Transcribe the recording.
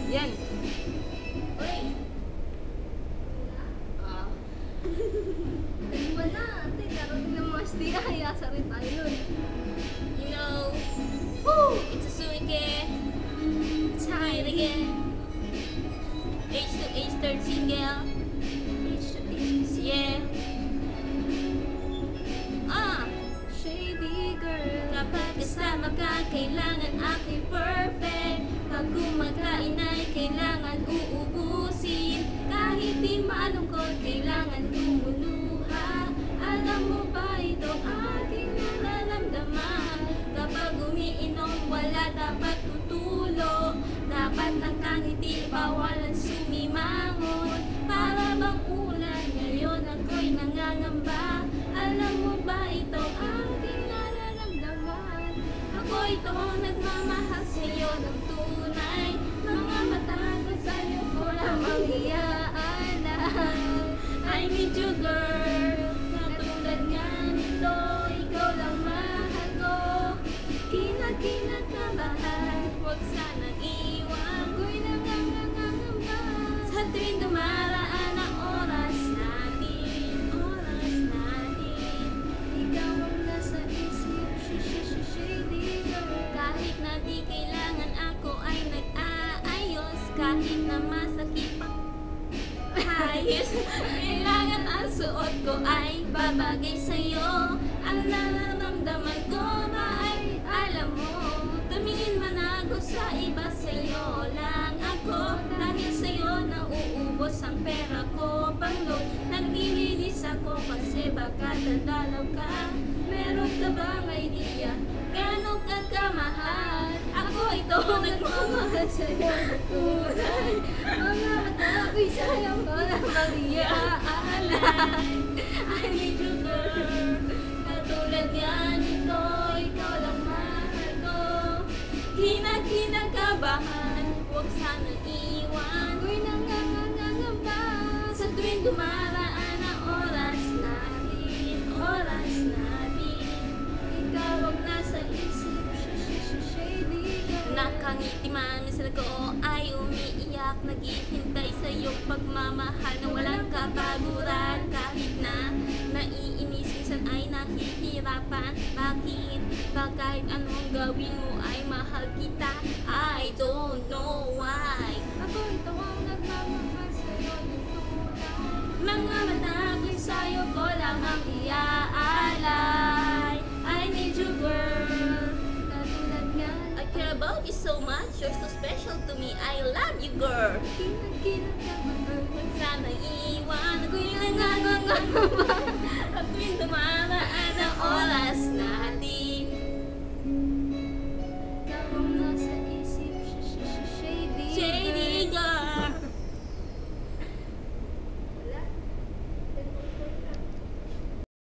Yan. Uy! Iwan na, ate. Karating ng mga STI. Asa rin tayo nun. You know, woo! It's a Suike. It's high again. Age to age, third single. Age to age. Yeah. Shady girl. Kapag kasama ka, kailangan ako'y perfect. Pag kumakain ay kailangan uubusin. Kahit di malungkot, kailangan lumuluha. Alam mo ba ito aking nararamdaman? Kapag umiinom, wala dapat tutulo. Dapat nakangiti, bawalan sumimangon. Para bang ulan, ngayon ako'y nangangamba. Alam mo ba ito aking nararamdaman? Ako ito nagmamahal sa'yo ng tunay. Mga mata ko sa'yo ko lamang iaalay. I need you girl, katulad nga nito, ikaw lang mahal ko. Kinakabahan, huwag sanang iwan. Ako'y nangangangamba sa tuwing dumaraan ang oras natin. Oras natin. Ikaw ang nasa isip. Shady girl. Kahit na di kailangan ako ay nag-aayos. Kahit na masakit pa ayos. Kailangan ang suot ko ay babagay sa'yo. Ang nararamdaman ko ba ay alam mo. Tumingin man ako sa iba, sa'yo lang ako. Dahil sa'yo nauubos ang pera ko. Pangload, naglilinis ako kasi baka dadalaw ka. Meron ka bang idea? Gano'n ka kamahal? Ako ito nagmamahal sa'yo ng tunay. Mga mata ko'y sa'yo ko lamang iaalay. I need you girl. Katulad yan ito, ikaw lang mahal ko. Kinakabahan, huwag sanang iwan. Ako'y nangangangamba Sa tuwing dumaraan ang oras natin. Oras natin. ikaw ang nasa isip. Shady girl. Nakangiti man, minsan ako ay umiiyak. Naghihintay sa iyong pagmamahal na walang kapaguran. Kahit na naiinis, minsan ay nahihirapan. Bakit? Ba kahit anong gawin mo ay mahal kita? I don't know why. Ako ito ang nagmamahal sa'yo ng tunay. Mga mata ko'y sa'yo ko lamang iaalay. I need you girl. Katulad nga I care about you so much. You're so special to me. I love you girl. Kinakabahan